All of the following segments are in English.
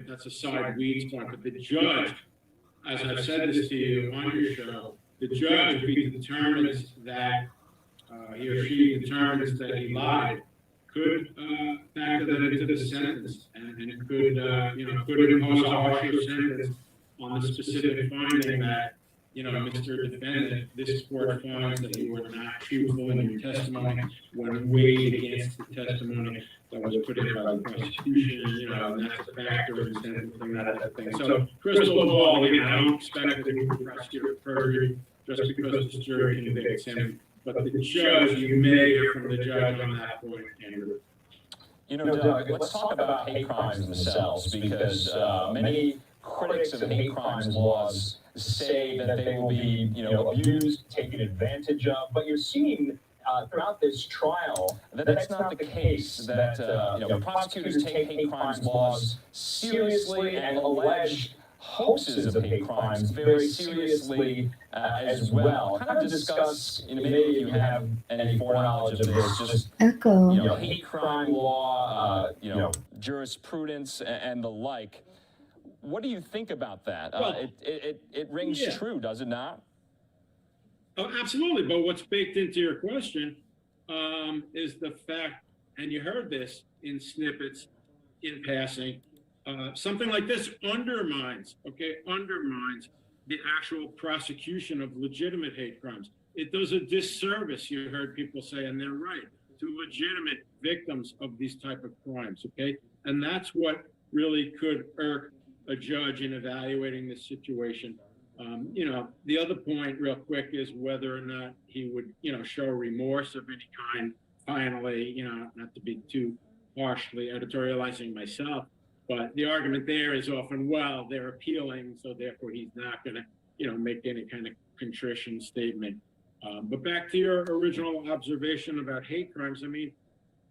that's a side weeds point, but the judge, as I've said this to you on your show, the judge, if he determines that he or she determines that he lied, could factor that into the sentence and could, could impose a harsher sentence on the specific finding that, Mr. Defendant, this court finds that you were not truthful in your testimony when weighed against the testimony that was put in by the prosecution, and that's a factor in sentencing, that type of thing. So, crystal ball, again, I don't expect the prosecutor perjury just because this jury convicts him. But the judge, you may hear from the judge on that point, Andrew. Doug, let's talk about hate crimes themselves, because many critics of hate crimes laws say that they will be, abused, taken advantage of. But you're seeing throughout this trial that that's not the case. That prosecutors take hate crimes laws seriously and allege hoaxes of hate crimes very seriously as well. Kind of discuss, maybe if you have any foreknowledge of this, just hate crime law, jurisprudence and the like. What do you think about that? Well, it rings true, does it not? Oh, absolutely. But what's baked into your question is the fact, and you heard this in snippets in passing, something like this undermines the actual prosecution of legitimate hate crimes. It does a disservice, you heard people say, and they're right, to legitimate victims of these type of crimes, okay? And that's what really could irk a judge in evaluating this situation. The other point real quick is whether or not he would, show remorse of any kind. Finally, not to be too harshly editorializing myself, but the argument there is often, well, they're appealing, so therefore he's not going to, make any kind of contrition statement. But back to your original observation about hate crimes,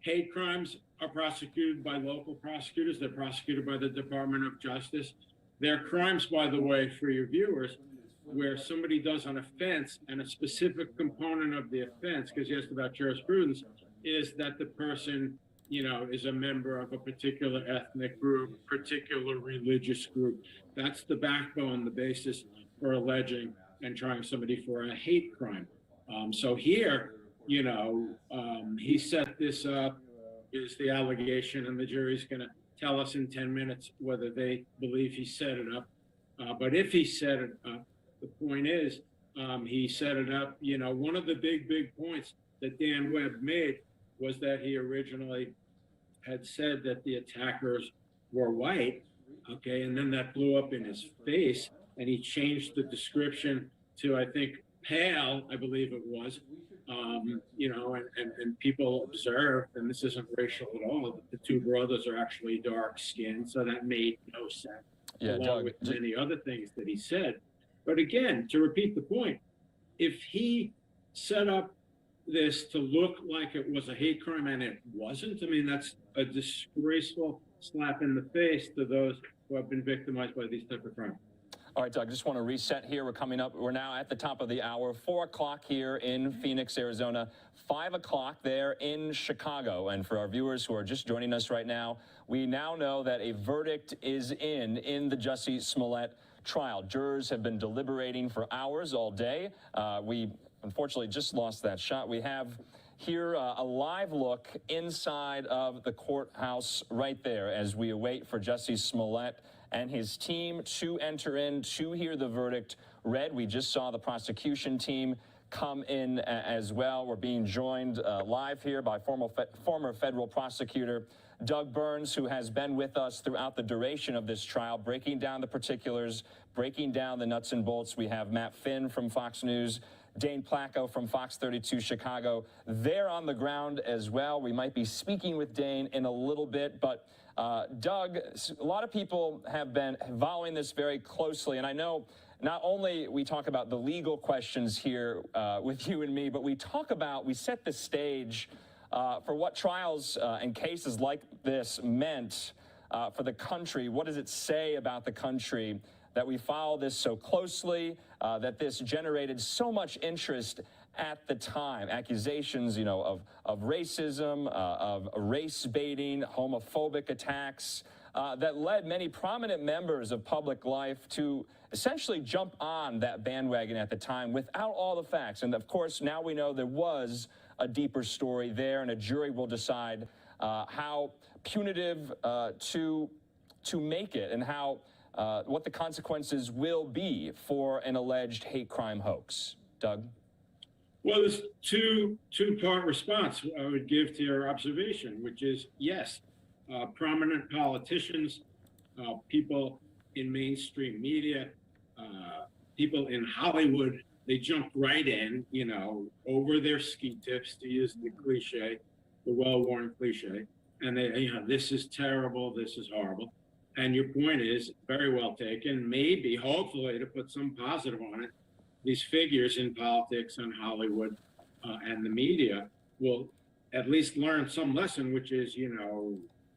hate crimes are prosecuted by local prosecutors. They're prosecuted by the Department of Justice. They're crimes, by the way, for your viewers, where somebody does an offense and a specific component of the offense, because you asked about jurisprudence, is that the person, is a member of a particular ethnic group, particular religious group. That's the backbone, the basis for alleging and trying somebody for a hate crime. So here, he set this up, is the allegation, and the jury's going to tell us in 10 minutes whether they believe he set it up. But if he set it up, the point is, he set it up, one of the big points that Dan Webb made was that he originally had said that the attackers were white, okay, and then that blew up in his face, and he changed the description to, I think, pale, I believe it was, and people observed, and this isn't racial at all, that the two brothers are actually dark-skinned, so that made no sense, along with many other things that he said. But again, to repeat the point, if he set up this to look like it was a hate crime and it wasn't, that's a disgraceful slap in the face to those who have been victimized by these type of crimes. All right, Doug, just want to reset here. We're now at the top of the hour, 4 o'clock here in Phoenix, Arizona, 5 o'clock there in Chicago. And for our viewers who are just joining us right now, we now know that a verdict is in the Jussie Smollett trial. Jurors have been deliberating for hours all day. We unfortunately just lost that shot. We have here a live look inside of the courthouse right there as we await for Jussie Smollett and his team to enter in to hear the verdict read. We just saw the prosecution team come in as well. We're being joined live here by former federal prosecutor Doug Burns, who has been with us throughout the duration of this trial, breaking down the particulars, breaking down the nuts and bolts. We have Matt Finn from Fox News, Dane Placco from Fox 32 Chicago. They're on the ground as well. We might be speaking with Dane in a little bit, but Doug, a lot of people have been following this very closely, and I know not only we talk about the legal questions here with you and me, but we set the stage for what trials and cases like this meant for the country. What does it say about the country that we follow this so closely, that this generated so much interest at the time. Accusations, of racism, of race baiting, homophobic attacks that led many prominent members of public life to essentially jump on that bandwagon at the time without all the facts. And of course, now we know there was a deeper story there, and a jury will decide how punitive to make it, and how what the consequences will be for an alleged hate crime hoax. Doug? Well, there's two-part response I would give to your observation, which is yes, prominent politicians, people in mainstream media, people in Hollywood, they jumped right in, over their ski tips, to use the cliche, the well-worn cliche, and they, this is terrible, this is horrible. And your point is very well taken. Maybe, hopefully, to put some positive on it, these figures in politics and Hollywood and the media will at least learn some lesson, which is,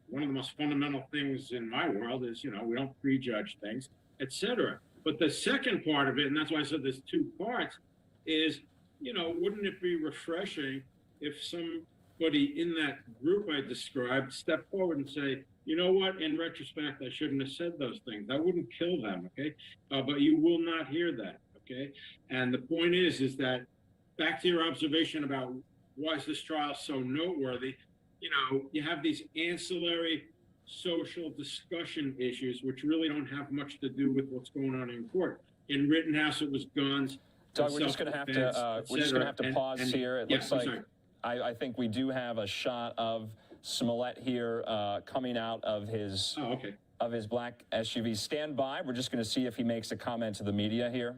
one of the most fundamental things in my world is, we don't prejudge things, etc. But the second part of it, and that's why I said there's two parts, is, wouldn't it be refreshing if somebody in that group I described stepped forward and say, you know what, in retrospect, I shouldn't have said those things. That wouldn't kill them, okay? But you will not hear that, okay? And the point is that, back to your observation about why is this trial so noteworthy, you have these ancillary social discussion issues, which really don't have much to do with what's going on in court. In Rittenhouse, it was guns. Doug, we're just going to have to pause here. It looks like I think we do have a shot of Smollett here coming out of his black SUV. Stand by. We're just going to see if he makes a comment to the media here.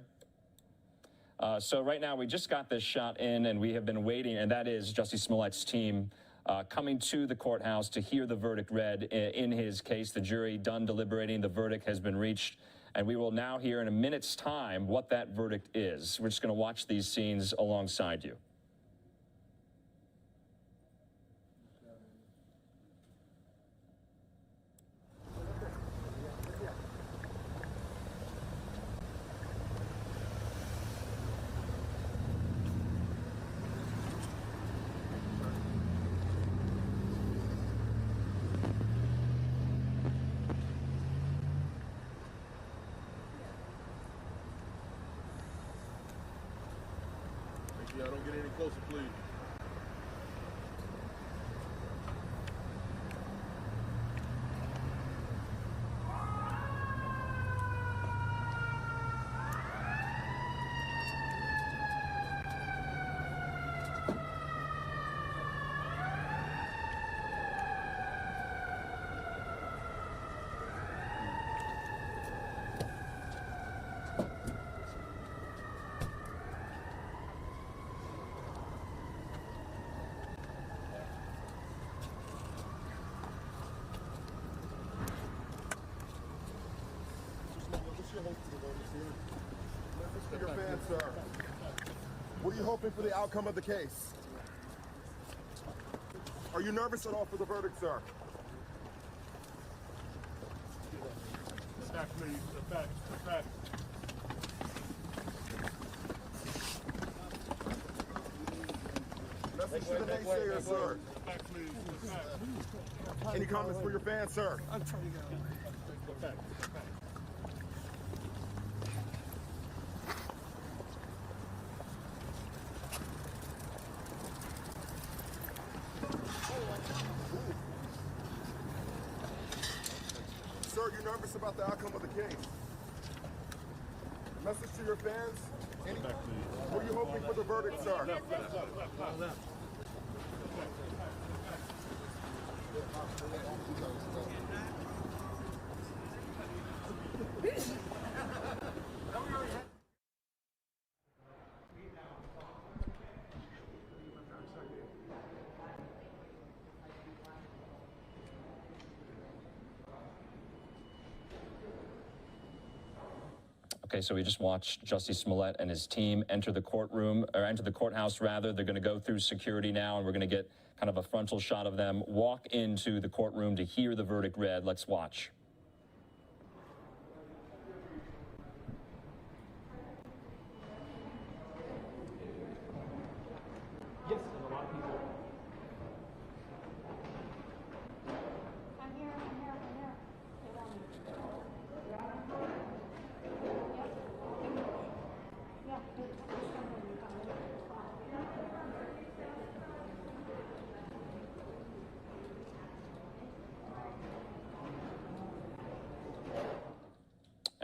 So right now we just got this shot in, and we have been waiting, and that is Jussie Smollett's team coming to the courthouse to hear the verdict read in his case. The jury done deliberating. The verdict has been reached, and we will now hear in a minute's time what that verdict is. We're just going to watch these scenes alongside you. Yeah, don't get any closer, please. Your fans, sir. What are you hoping for the outcome of the case? Are you nervous at all for the verdict, sir? Back, please. Back. Message to the naysayers, sir. Back, please. Any comments for your fans, sir? I'm trying to go. Back. Sir, you're nervous about the outcome of the case. Message to your fans. What are you hoping for the verdict, sir? Okay, so we just watched Jussie Smollett and his team enter the courtroom, or enter the courthouse rather. They're going to go through security now, and we're going to get kind of a frontal shot of them walk into the courtroom to hear the verdict read. Let's watch.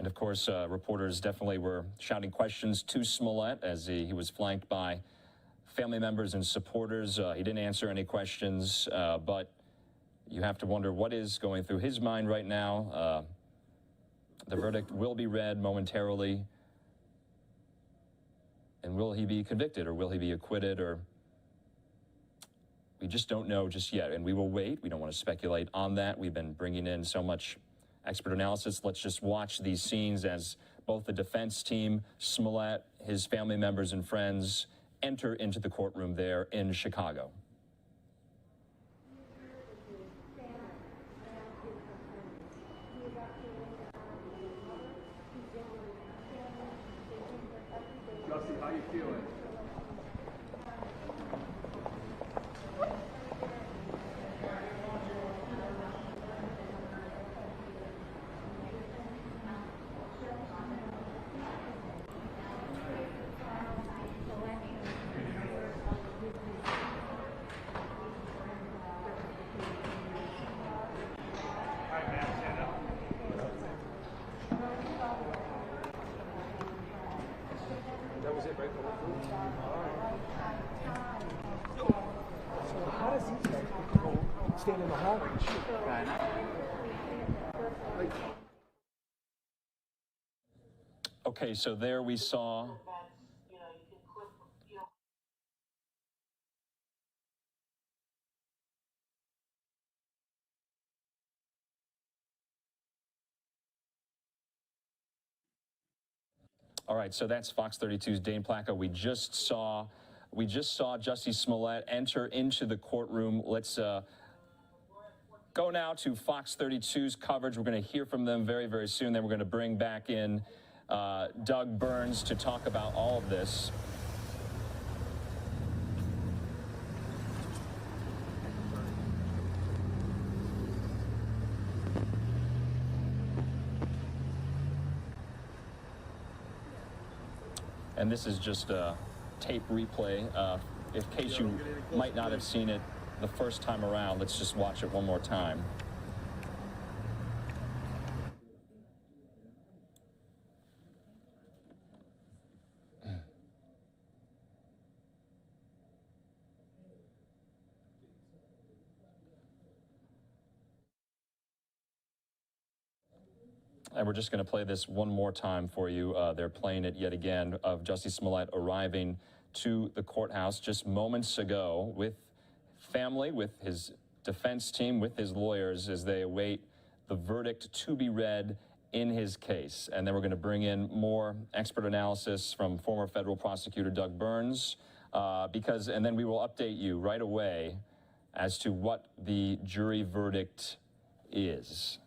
of course, reporters definitely were shouting questions to Smollett as he was flanked by family members and supporters. He didn't answer any questions, but you have to wonder what is going through his mind right now. The verdict will be read momentarily. And will he be convicted, or will he be acquitted, or we just don't know just yet. And we will wait. We don't want to speculate on that. We've been bringing in so much expert analysis. Let's just watch these scenes as both the defense team, Smollett, his family members and friends enter into the courtroom there in Chicago. Jussie, how you feeling? That was it, right? So how does he go stand in the hallway and shoot? Okay, so there we saw All right, so that's Fox 32's Dane Placco. We just saw Jussie Smollett enter into the courtroom. Let's go now to Fox 32's coverage. We're going to hear from them very, very soon. Then we're going to bring back in Doug Burns to talk about all of this. And this is just a tape replay. In case you might not have seen it the first time around, let's just watch it one more time. And we're just going to play this one more time for you. They're playing it yet again of Jussie Smollett arriving to the courthouse just moments ago with family, with his defense team, with his lawyers as they await the verdict to be read in his case. And then we're going to bring in more expert analysis from former federal prosecutor Doug Burns, and then we will update you right away as to what the jury verdict is.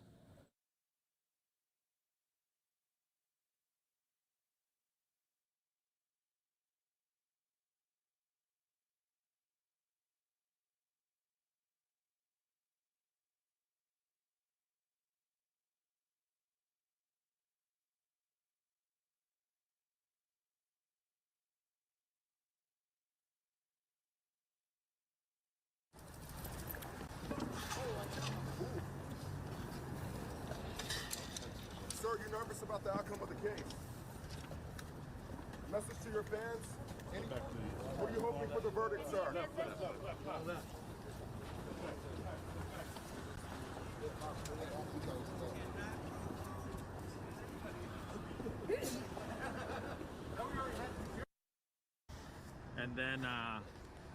Sir, you nervous about the outcome of the case? Message to your fans? What are you hoping for the verdict, sir? And then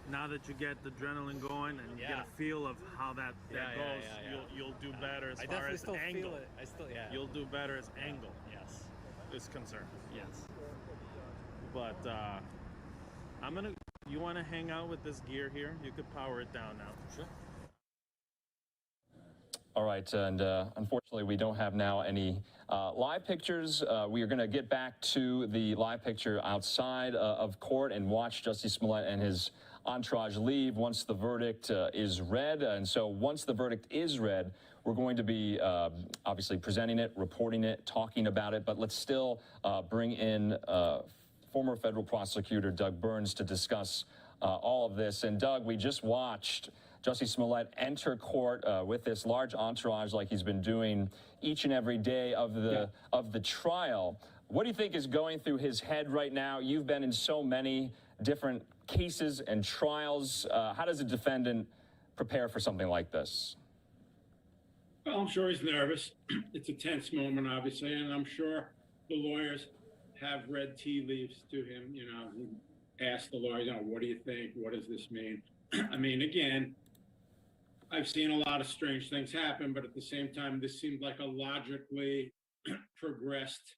now that you get the adrenaline going and you get a feel of how that goes, you'll do better as far as angle. You'll do better as angle. Yes. Is concerned. Yes. But you want to hang out with this gear here? You could power it down now. Sure. All right, and unfortunately, we don't have now any live pictures. We are going to get back to the live picture outside of court and watch Jussie Smollett and his entourage leave once the verdict is read. And so once the verdict is read, we're going to be obviously presenting it, reporting it, talking about it, but let's still bring in former federal prosecutor Doug Burns to discuss all of this. And Doug, we just watched Jussie Smollett enter court with this large entourage like he's been doing each and every day of the trial. What do you think is going through his head right now? You've been in so many different cases and trials. How does a defendant prepare for something like this? Well, I'm sure he's nervous. It's a tense moment, obviously, and I'm sure the lawyers have read tea leaves to him. You know, he asked the lawyers, what do you think? What does this mean? I mean, again, I've seen a lot of strange things happen, but at the same time, this seemed like a logically progressed,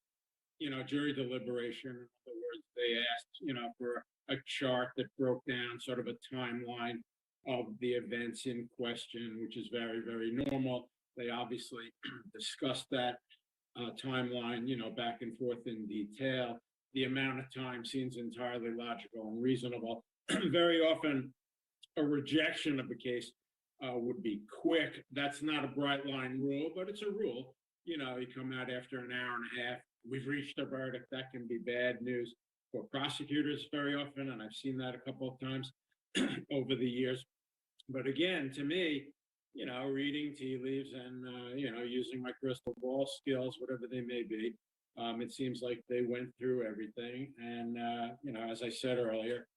jury deliberation. In other words, they asked, for a chart that broke down sort of a timeline of the events in question, which is very, very normal. They obviously discussed that timeline, back and forth in detail. The amount of time seems entirely logical and reasonable. Very often, a rejection of a case would be quick. That's not a bright line rule, but it's a rule. You come out after an hour and a half. We've reached a verdict. That can be bad news for prosecutors very often, and I've seen that a couple of times over the years. But again, to me, reading tea leaves and, using my crystal ball skills, whatever they may be, it seems like they went through everything. And, as I said earlier,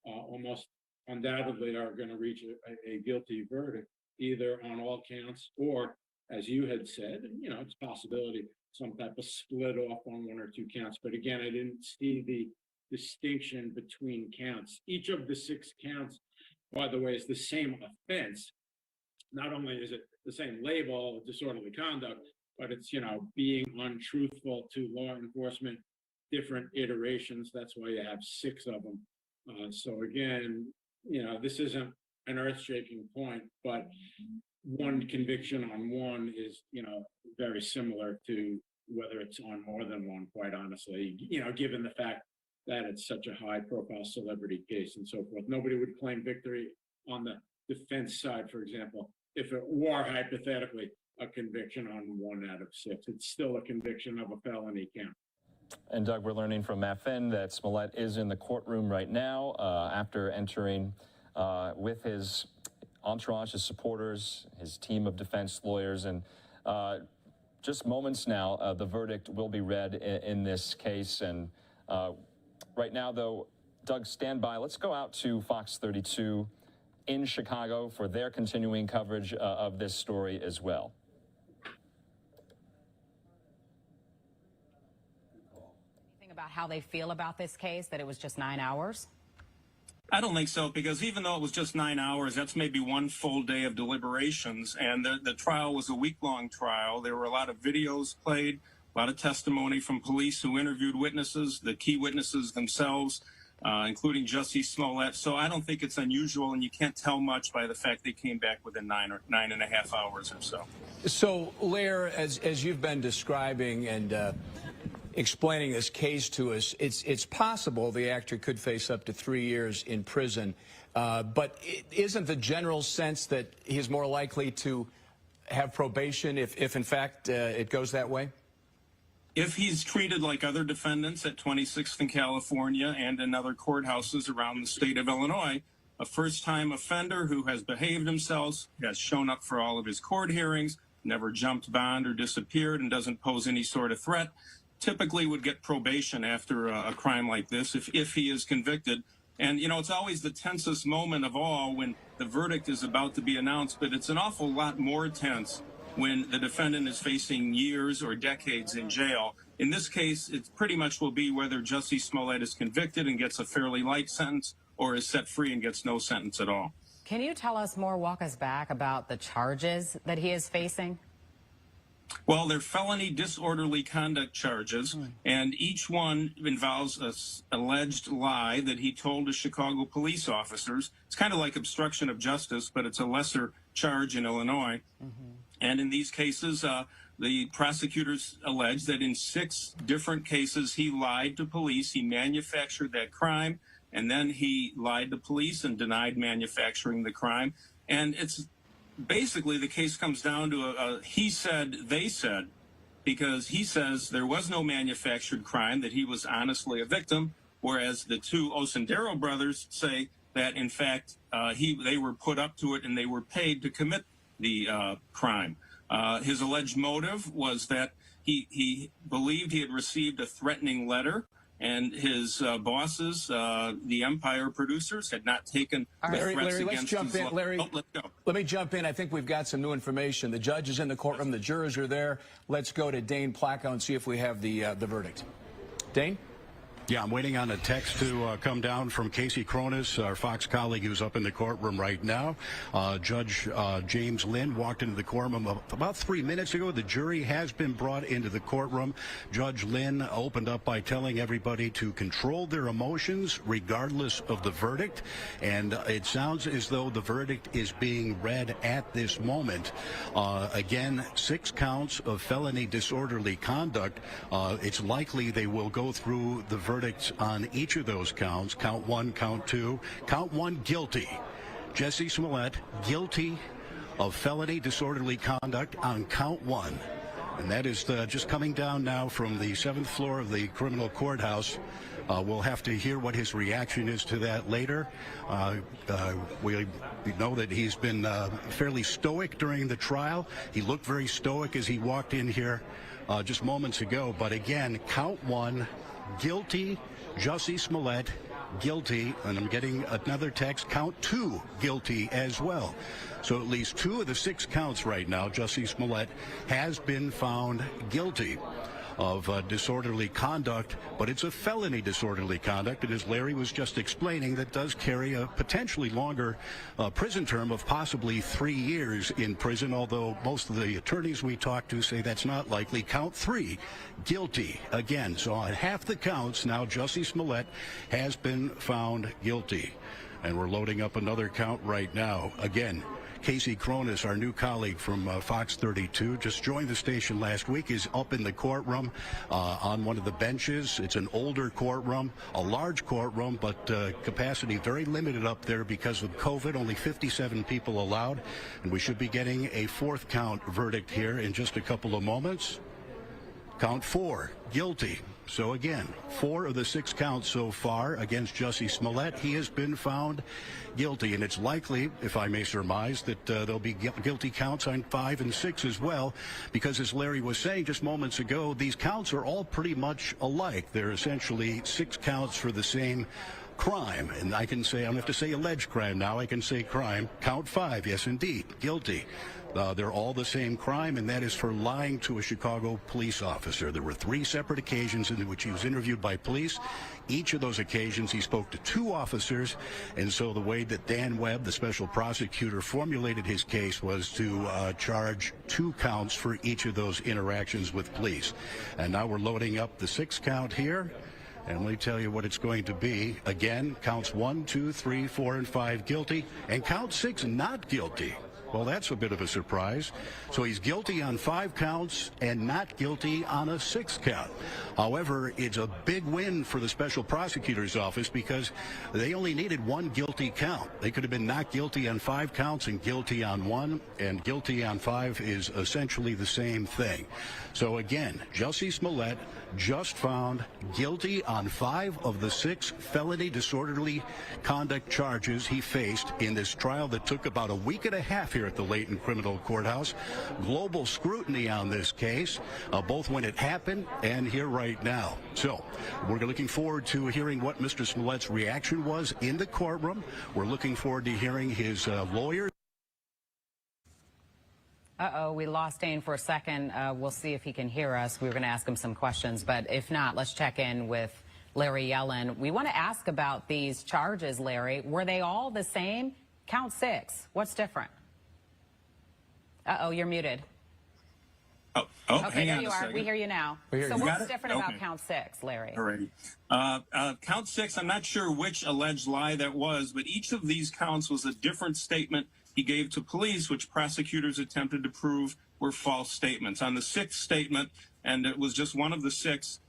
almost undoubtedly are going to reach a guilty verdict, either on all counts or, as you had said, it's a possibility, some type of split off on one or two counts. But again, I didn't see the distinction between counts. Each of the 6 counts, by the way, is the same offense. Not only is it the same label, disorderly conduct, but it's, being untruthful to law enforcement, different iterations. That's why you have 6 of them. So again, this isn't an earth-shaking point, but one conviction on one is, very similar to whether it's on more than one, quite honestly, given the fact that it's such a high-profile celebrity case and so forth. Nobody would claim victory on the defense side, for example, if it were hypothetically a conviction on 1 out of 6. It's still a conviction of a felony count. And Doug, we're learning from Matt Finn that Smollett is in the courtroom right now after entering with his entourage, his supporters, his team of defense lawyers, and just moments now, the verdict will be read in this case. And right now, though, Doug, stand by. Let's go out to Fox 32 in Chicago for their continuing coverage of this story as well. Anything about how they feel about this case, that it was just 9 hours? I don't think so, because even though it was just 9 hours, that's maybe one full day of deliberations. And the trial was a week-long trial. There were a lot of videos played, a lot of testimony from police who interviewed witnesses, the key witnesses themselves, including Jussie Smollett. So I don't think it's unusual, and you can't tell much by the fact they came back within 9.5 hours or so. So, Lair, as you've been describing and explaining this case to us, it's possible the actor could face up to 3 years in prison. But isn't the general sense that he's more likely to have probation if in fact, it goes that way? If he's treated like other defendants at 26th in California and in other courthouses around the state of Illinois, a first-time offender who has behaved himself, has shown up for all of his court hearings, never jumped bond or disappeared, and doesn't pose any sort of threat, typically would get probation after a crime like this if he is convicted. And, it's always the tensest moment of all when the verdict is about to be announced, but it's an awful lot more tense when the defendant is facing years or decades in jail. In this case, it pretty much will be whether Jussie Smollett is convicted and gets a fairly light sentence or is set free and gets no sentence at all. Can you tell us more, walk us back about the charges that he is facing? Well, they're felony disorderly conduct charges, and each one involves an alleged lie that he told to Chicago police officers. It's kind of like obstruction of justice, but it's a lesser charge in Illinois. And in these cases, the prosecutors allege that in 6 different cases he lied to police, he manufactured that crime, and then he lied to police and denied manufacturing the crime. And it's basically, the case comes down to a he said, they said, because he says there was no manufactured crime, that he was honestly a victim, whereas the 2 Osendero brothers say that, in fact, they were put up to it and they were paid to commit the crime. His alleged motive was that he believed he had received a threatening letter, and his bosses, the Empire producers, had not taken the threats Larry, let's against jump in. Larry, let's go. Let me jump in. I think we've got some new information. The judge is in the courtroom. The jurors are there. Let's go to Dane Placco and see if we have the verdict. Dane? Yeah, I'm waiting on a text to come down from Casey Cronus, our Fox colleague who's up in the courtroom right now. Judge James Lynn walked into the courtroom about 3 minutes ago. The jury has been brought into the courtroom. Judge Lynn opened up by telling everybody to control their emotions regardless of the verdict. And it sounds as though the verdict is being read at this moment. Again, 6 counts of felony disorderly conduct. It's likely they will go through the verdicts on each of those counts. Count 1, count 2. Count 1, guilty. Jussie Smollett, guilty of felony disorderly conduct on count 1. And that is just coming down now from the 7th floor of the criminal courthouse. We'll have to hear what his reaction is to that later. We know that he's been fairly stoic during the trial. He looked very stoic as he walked in here just moments ago. But again, count 1, guilty. Jussie Smollett, guilty. And I'm getting another text, count 2, guilty as well. So at least 2 of the 6 counts right now, Jussie Smollett has been found guilty of disorderly conduct, but it's a felony disorderly conduct, and as Larry was just explaining, that does carry a potentially longer prison term of possibly 3 years in prison, although most of the attorneys we talked to say that's not likely. Count 3, guilty again. So on half the counts now, Jussie Smollett has been found guilty, and we're loading up another count right now. Again, Casey Cronus, our new colleague from Fox 32, just joined the station last week, is up in the courtroom on one of the benches. It's an older courtroom, a large courtroom, but capacity very limited up there because of COVID, only 57 people allowed. And we should be getting a 4th count verdict here in just a couple of moments. Count 4, guilty. So again, 4 of the 6 counts so far against Jussie Smollett, he has been found guilty. And it's likely, if I may surmise, that there'll be guilty counts on 5 and 6 as well, because as Larry was saying just moments ago, these counts are all pretty much alike. They're essentially 6 counts for the same crime. And I can say, I don't have to say alleged crime now, I can say crime. Count 5, yes indeed, guilty. They're all the same crime, and that is for lying to a Chicago police officer. There were 3 separate occasions in which he was interviewed by police. Each of those occasions he spoke to 2 officers, and so the way that Dan Webb, the special prosecutor, formulated his case was to charge 2 counts for each of those interactions with police. And now we're loading up the 6th count here. And let me tell you what it's going to be. Again, counts 1, 2, 3, 4, and 5 guilty, and count 6 not guilty. Well, that's a bit of a surprise. So he's guilty on 5 counts and not guilty on a 6th count. However, it's a big win for the special prosecutor's office because they only needed 1 guilty count. They could have been not guilty on 5 counts and guilty on 1, and guilty on 5 is essentially the same thing. So again, Jussie Smollett just found guilty on 5 of the 6 felony disorderly conduct charges he faced in this trial that took about a week and a half here at the Layton Criminal Courthouse. Global scrutiny on this case, both when it happened and here right now. So we're looking forward to hearing what Mr. Smollett's reaction was in the courtroom. We're looking forward to hearing his lawyers. Uh-oh, we lost Dane for a second. We'll see if he can hear us. We were going to ask him some questions, but if not, let's check in with Larry Yellen. We want to ask about these charges, Larry. Were they all the same? Count 6. What's different? Uh-oh, you're muted. Oh, okay, hang there on you a are. second. We hear you now. So what's different about count 6, Larry? Alrighty. Count 6, I'm not sure which alleged lie that was, but each of these counts was a different statement he gave to police, which prosecutors attempted to prove were false statements. On the 6th statement, and it was just one of the 6,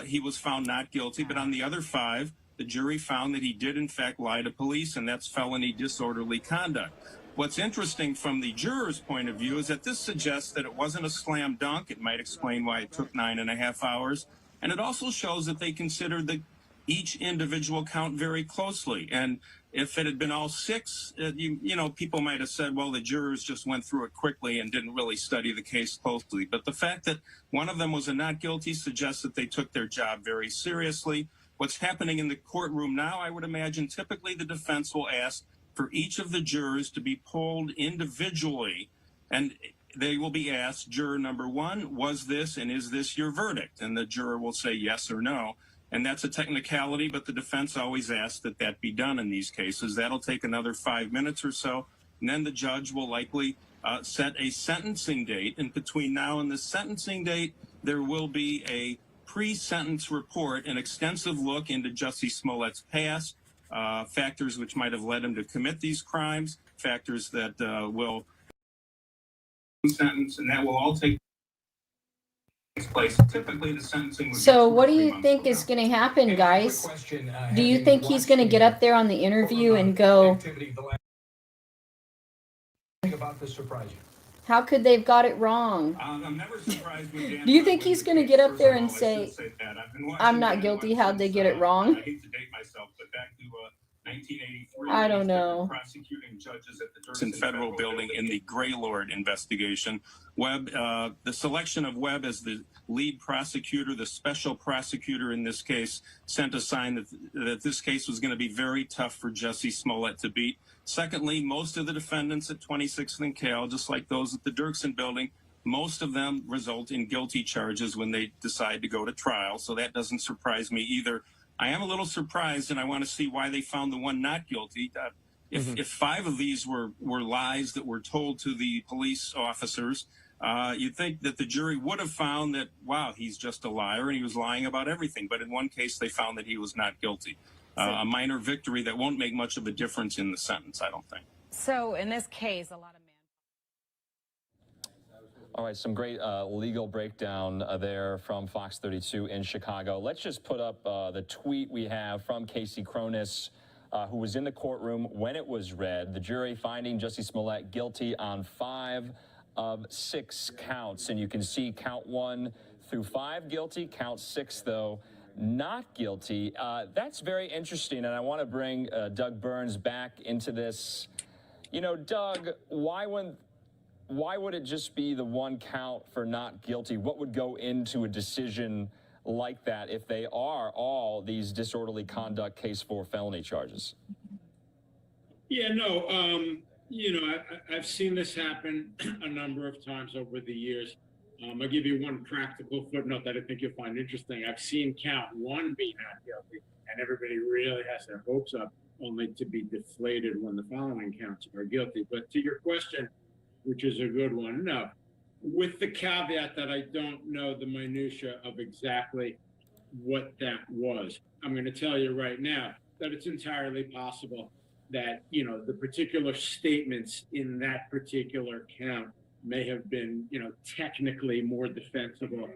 he was found not guilty, but on the other 5, the jury found that he did in fact lie to police, and that's felony disorderly conduct. What's interesting from the juror's point of view is that this suggests that it wasn't a slam dunk. It might explain why it took 9.5 hours. And it also shows that they considered the each individual count very closely. And if it had been all six, you know, people might have said, well, the jurors just went through it quickly and didn't really study the case closely. But the fact that one of them was a not guilty suggests that they took their job very seriously. What's happening in the courtroom now, I would imagine, typically the defense will ask for each of the jurors to be polled individually, and they will be asked, juror number one, was this and is this your verdict? And the juror will say yes or no. And that's a technicality, but the defense always asks that that be done in these cases. That'll take another 5 minutes or so, and then the judge will likely set a sentencing date. And between now and the sentencing date, there will be a pre-sentence report, an extensive look into Jussie Smollett's past, factors which might have led him to commit these crimes, factors that will sentence, and that will all take place. Typically, the sentencing would So what do you think is going to happen, guys? Do you think he's going to get up there on the interview and go, about this surprise you? how could they've got it wrong? I'm never surprised when Dan Do you think he's going to get up there and First of all, I say, should that. I've been watching I'm not Dan guilty, since, how'd they get it wrong? I hate to date myself, but back to 1983. I don't when he know. was prosecuting judges at the Dirksen Federal Building in the Greylord investigation. Webb, the selection of Webb as the lead prosecutor, the special prosecutor in this case, sent a sign that this case was going to be very tough for Jussie Smollett to beat. Secondly, most of the defendants at 26th and Cal, just like those at the Dirksen Building, most of them result in guilty charges when they decide to go to trial. So that doesn't surprise me either. I am a little surprised, and I want to see why they found the one not guilty. If 5 of these were lies that were told to the police officers, you'd think that the jury would have found that, wow, he's just a liar and he was lying about everything. But in one case, they found that he was not guilty. A minor victory that won't make much of a difference in the sentence, I don't think. So in this case, a lot of All right, some great legal breakdown there from Fox 32 in Chicago. Let's just put up the tweet we have from Casey Cronus, who was in the courtroom when it was read. The jury finding Jussie Smollett guilty on 5 of 6 counts. And you can see count 1 through 5 guilty, count 6, though, not guilty. That's very interesting, and I want to bring Doug Burns back into this. You know, Doug, why would it just be the 1 count for not guilty? What would go into a decision like that if they are all these disorderly conduct case 4 felony charges? Yeah, no, you know, I've seen this happen a number of times over the years. I'll give you one practical footnote that I think you'll find interesting. I've seen count 1 be not guilty, and everybody really has their hopes up, only to be deflated when the following counts are guilty. But to your question, which is a good one, no, with the caveat that I don't know the minutia of exactly what that was. I'm going to tell you right now that it's entirely possible that, you know, the particular statements in that particular count may have been, you know, technically more defensible,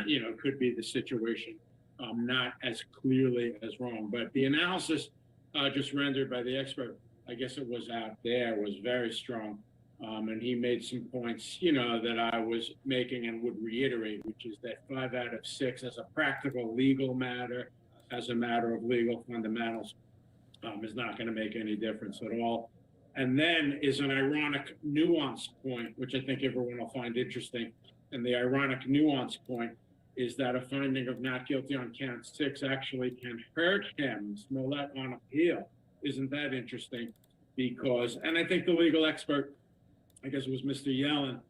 you know, could be the situation, not as clearly as wrong. But the analysis just rendered by the expert, I guess it was out there, was very strong. And he made some points, you know, that I was making and would reiterate, which is that 5 out of 6 as a practical legal matter, as a matter of legal fundamentals, is not going to make any difference at all. And then is an ironic nuance point, which I think everyone will find interesting. And the ironic nuance point is that a finding of not guilty on count 6 actually can hurt him, Smollett, on appeal. Isn't that interesting? Because, and I think the legal expert, I guess it was Mr. Yellen,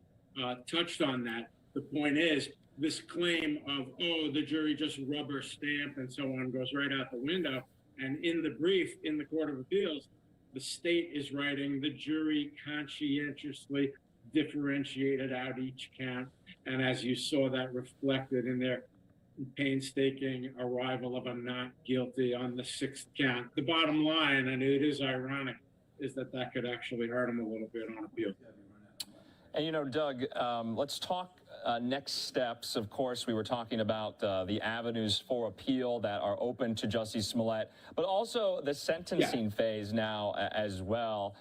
touched on that. The point is, this claim of, oh, the jury just rubber stamped and so on goes right out the window. And in the brief in the Court of Appeals, the state is writing the jury conscientiously differentiated out each count. And as you saw that reflected in their painstaking arrival of a not guilty on the 6th count. The bottom line, and it is ironic, is that that could actually hurt him a little bit on appeal. And, you know, Doug, let's talk next steps. Of course, we were talking about the avenues for appeal that are open to Jussie Smollett, but also the sentencing phase now as well.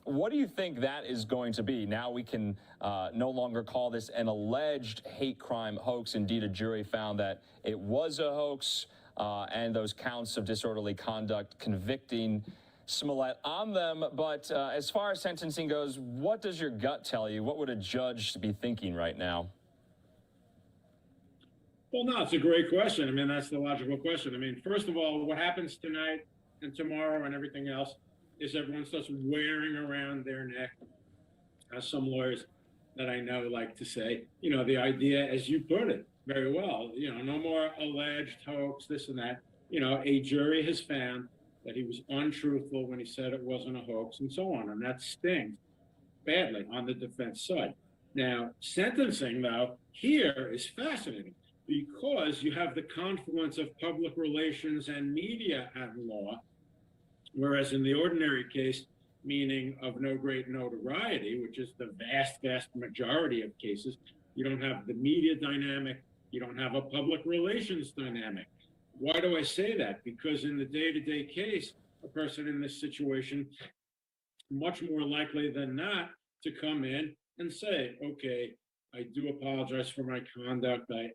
What do you think that is going to be? Now we can no longer call this an alleged hate crime hoax. Indeed, a jury found that it was a hoax. and those counts of disorderly conduct convicting Smollett on them. But as far as sentencing goes, what does your gut tell you? What would a judge be thinking right now? Well, no, it's a great question. I mean, that's the logical question. I mean, first of all, what happens tonight and tomorrow and everything else is everyone starts wearing around their neck, as some lawyers that I know like to say, you know, the idea, as you put it very well, you know, no more alleged hoax, this and that. You know, a jury has found that he was untruthful when he said it wasn't a hoax and so on. And that stings badly on the defense side. Now, sentencing, though, here is fascinating because you have the confluence of public relations and media at law, whereas in the ordinary case, meaning of no great notoriety, which is the vast majority of cases, you don't have the media dynamic, you don't have a public relations dynamic. Why do I say that? Because in the day-to-day case, a person in this situation, much more likely than not to come in and say, okay, I do apologize for my conduct, I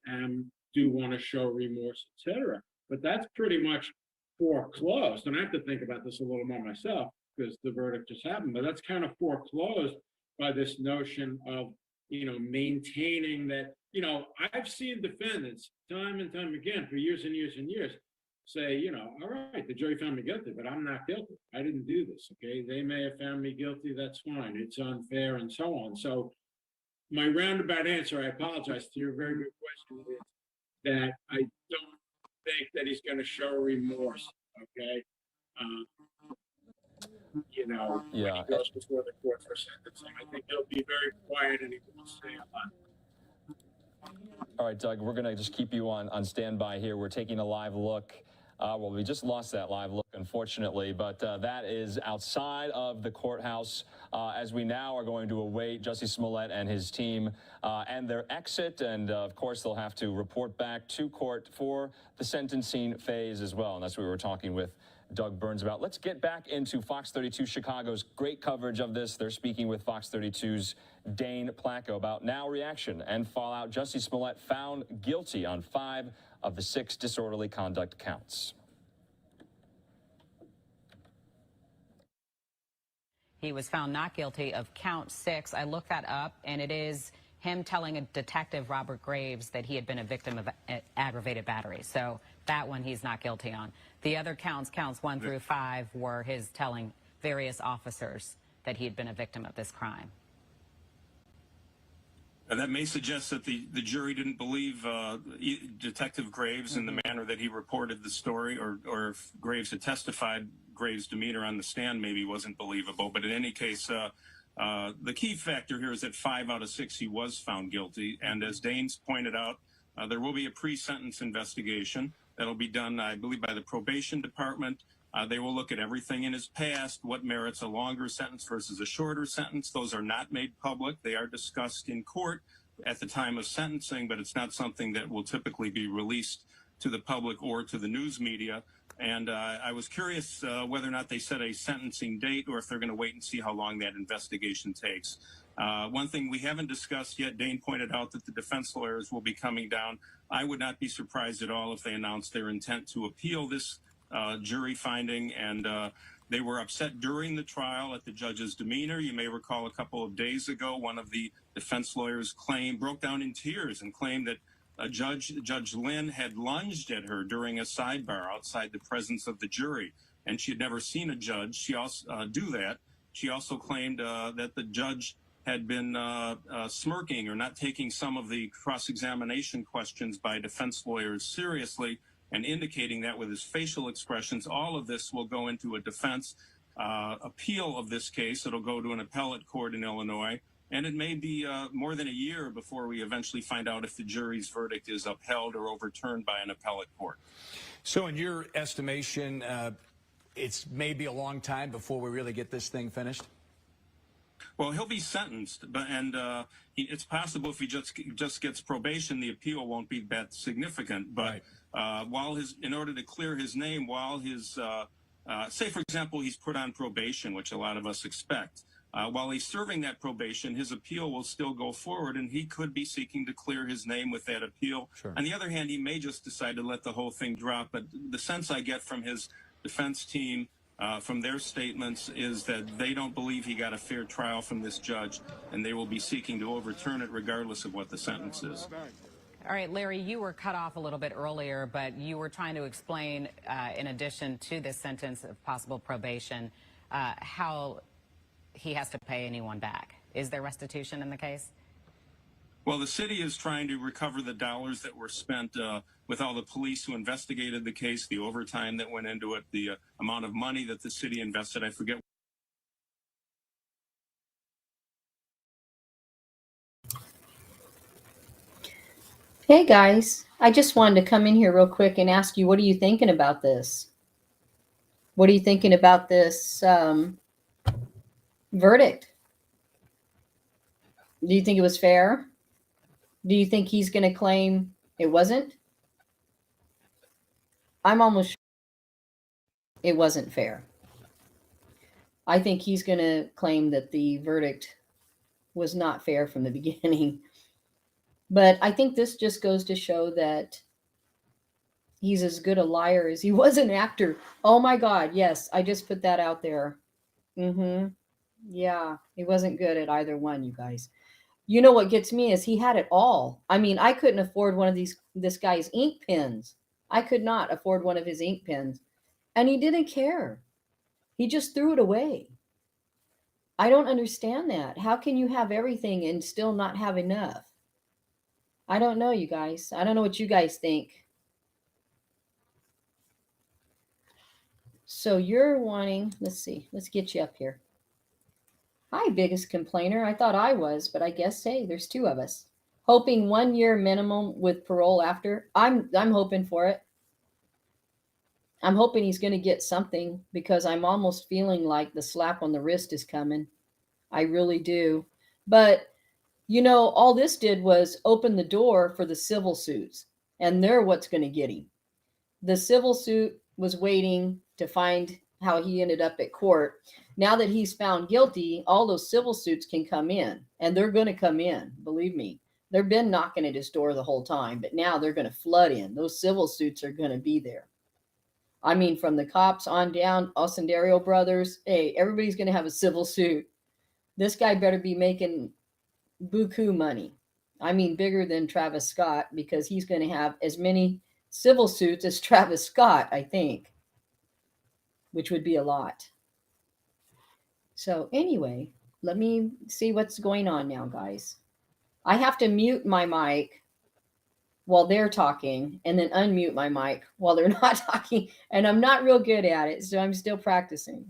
do want to show remorse, etc. But that's pretty much foreclosed. And I have to think about this a little more myself because the verdict just happened, but that's kind of foreclosed by this notion of, you know, maintaining that, you know, I've seen defendants time and time again for years and years and years say, you know, all right, the jury found me guilty, but I'm not guilty. I didn't do this, okay? They may have found me guilty, that's fine. It's unfair and so on. So my roundabout answer, I apologize to your very good question, is that I don't think that he's going to show remorse, okay? You know, when he goes before the court for sentencing. I think he'll be very quiet and he won't say a lot. All right, Doug, we're going to just keep you on standby here. We're taking a live look. Well, we just lost that live look, unfortunately, but that is outside of the courthouse as we now are going to await Jussie Smollett and his team and their exit. And, of course, they'll have to report back to court for the sentencing phase as well. And that's what we were talking with Doug Burns about. Let's get back into Fox 32 Chicago's great coverage of this. They're speaking with Fox 32's Dane Placco about now reaction and fallout. Jussie Smollett found guilty on 5 of the 6 disorderly conduct counts. He was found not guilty of count 6. I looked that up, and it is him telling a detective, Robert Graves, that he had been a victim of aggravated battery. So that one he's not guilty on. The other counts 1 through 5, were his telling various officers that he had been a victim of this crime. That may suggest that the jury didn't believe Detective Graves in the manner that he reported the story, or if Graves had testified, Graves' demeanor on the stand maybe wasn't believable. But in any case, the key factor here is that 5 out of 6 he was found guilty. And as Dane's pointed out, there will be a pre-sentence investigation that'll be done, I believe, by the probation department. They will look at everything in his past, what merits a longer sentence versus a shorter sentence. Those are not made public. They are discussed in court at the time of sentencing, but it's not something that will typically be released to the public or to the news media. And I was curious whether or not they set a sentencing date or if they're going to wait and see how long that investigation takes. One thing we haven't discussed yet, Dane pointed out that the defense lawyers will be coming down. I would not be surprised at all if they announced their intent to appeal this jury finding, and they were upset during the trial at the judge's demeanor. You may recall a couple of days ago, one of the defense lawyers broke down in tears and claimed that Judge Lynn had lunged at her during a sidebar outside the presence of the jury, and she had never seen a judge do that. She also claimed that the judge had been smirking or not taking some of the cross-examination questions by defense lawyers seriously, and indicating that with his facial expressions. All of this will go into a defense appeal of this case. It'll go to an appellate court in Illinois, and it may be more than a year before we eventually find out if the jury's verdict is upheld or overturned by an appellate court. So in your estimation, it's maybe a long time before we really get this thing finished? Well, he'll be sentenced, and it's possible if he just gets probation, the appeal won't be that significant. But in order to clear his name, while his, say for example, he's put on probation, which a lot of us expect, While he's serving that probation, his appeal will still go forward, and he could be seeking to clear his name with that appeal. Sure. On the other hand, he may just decide to let the whole thing drop. But the sense I get from his defense team, from their statements, is that they don't believe he got a fair trial from this judge, and they will be seeking to overturn it regardless of what the sentence is. All right, Larry, you were cut off a little bit earlier, but you were trying to explain, in addition to this sentence of possible probation, how he has to pay anyone back. Is there restitution in the case? Well, the city is trying to recover the dollars that were spent with all the police who investigated the case, the overtime that went into it, the amount of money that the city invested. I forget. Hey guys, I just wanted to come in here real quick and ask you, what are you thinking about this? What are you thinking about this verdict? Do you think it was fair? Do you think he's going to claim it wasn't? I'm almost sure it wasn't fair. I think he's going to claim that the verdict was not fair from the beginning. But I think this just goes to show that he's as good a liar as he was an actor. Oh my God, yes, I just put that out there. Yeah, he wasn't good at either one, you guys. You know what gets me is he had it all. I mean, I couldn't afford one of this guy's ink pens. I could not afford one of his ink pens. And he didn't care. He just threw it away. I don't understand that. How can you have everything and still not have enough? I don't know, you guys. I don't know what you guys think. So you're wanting, let's see, let's get you up here. Hi, biggest complainer. I thought I was, but I guess, hey, there's two of us. Hoping 1 year minimum with parole after. I'm hoping for it. I'm hoping he's going to get something because I'm almost feeling like the slap on the wrist is coming. I really do. But you know, all this did was open the door for the civil suits, and they're what's going to get him. The civil suit was waiting to find how he ended up at court. Now that he's found guilty, all those civil suits can come in, and they're going to come in. Believe me, they've been knocking at his door the whole time, but now they're going to flood in. Those civil suits are going to be there. I mean, from the cops on down, Osendario brothers, hey, everybody's going to have a civil suit. This guy better be making buku money. I mean, bigger than Travis Scott, because he's going to have as many civil suits as Travis Scott, I think, which would be a lot. So anyway, let me see what's going on now, guys. I have to mute my mic while they're talking and then unmute my mic while they're not talking. And I'm not real good at it, so I'm still practicing.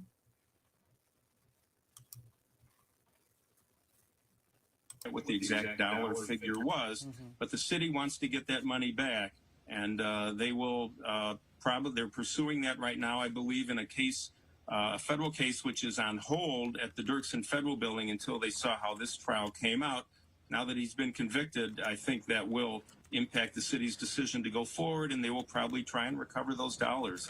What the exact dollar figure was, but the city wants to get that money back, and they will they're pursuing that right now, I believe, in a case, a federal case, which is on hold at the Dirksen Federal Building until they saw how this trial came out. Now that he's been convicted, I think that will impact the city's decision to go forward, and they will probably try and recover those dollars.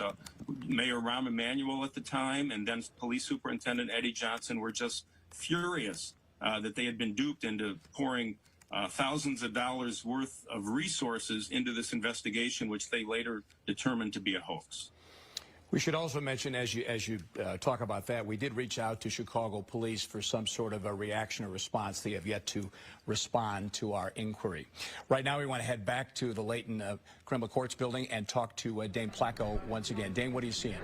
Mayor Rahm Emanuel at the time, and then Police Superintendent Eddie Johnson were just furious that they had been duped into pouring thousands of dollars worth of resources into this investigation, which they later determined to be a hoax. We should also mention, as you talk about that, we did reach out to Chicago police for some sort of a reaction or response. They have yet to respond to our inquiry. Right now, we want to head back to the Layton Criminal Courts building and talk to Dane Placco once again. Dane, what are you seeing?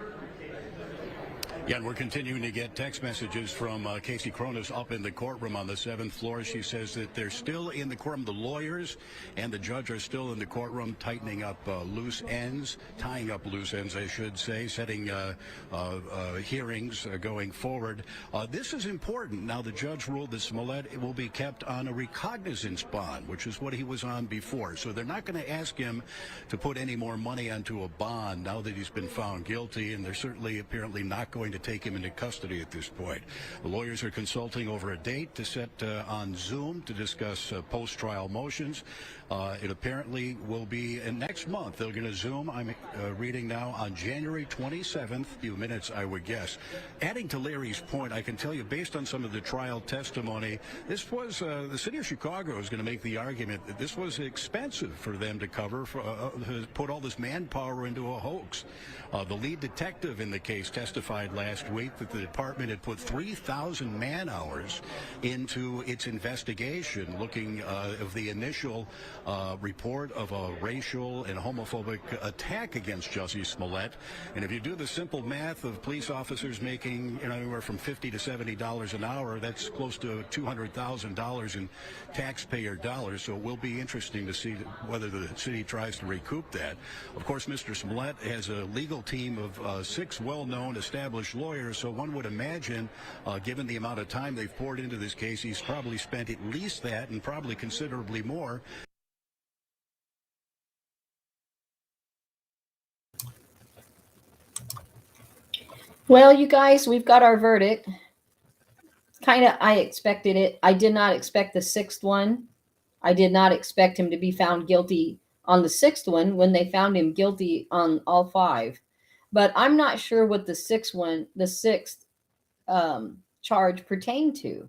Yeah, and we're continuing to get text messages from Casey Cronus up in the courtroom on the 7th floor. She says that they're still in the courtroom. The lawyers and the judge are still in the courtroom, tightening up loose ends, tying up loose ends, I should say, setting hearings going forward. This is important. Now, the judge ruled that Smollett will be kept on a recognizance bond, which is what he was on before. So they're not going to ask him to put any more money onto a bond now that he's been found guilty, and they're certainly apparently not going to to take him into custody at this point. The lawyers are consulting over a date to set on Zoom to discuss post-trial motions. It apparently will be next month. They're going to Zoom, I'm reading now, on January 27th, few minutes, I would guess. Adding to Larry's point, I can tell you, based on some of the trial testimony, this was, the city of Chicago is going to make the argument that this was expensive for them to cover, to put all this manpower into a hoax. The lead detective in the case testified last week that the department had put 3,000 man-hours into its investigation, looking of the initial report of a racial and homophobic attack against Jussie Smollett. And if you do the simple math of police officers making anywhere from $50 to $70 an hour, that's close to $200,000 in taxpayer dollars. So it will be interesting to see whether the city tries to recoup that. Of course, Mr. Smollett has a legal team of 6 well-known established lawyers, so one would imagine, given the amount of time they've poured into this case, he's probably spent at least that and probably considerably more. Well, you guys, we've got our verdict. I expected it. I did not expect the 6th one. I did not expect him to be found guilty on the 6th one when they found him guilty on all 5. But I'm not sure what the 6th charge pertained to.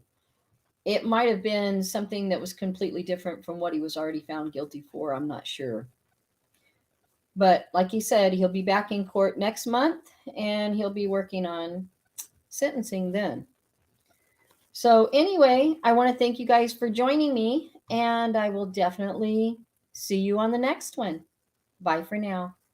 It might have been something that was completely different from what he was already found guilty for. I'm not sure. But like he said, he'll be back in court next month and he'll be working on sentencing then. So anyway, I want to thank you guys for joining me, and I will definitely see you on the next one. Bye for now.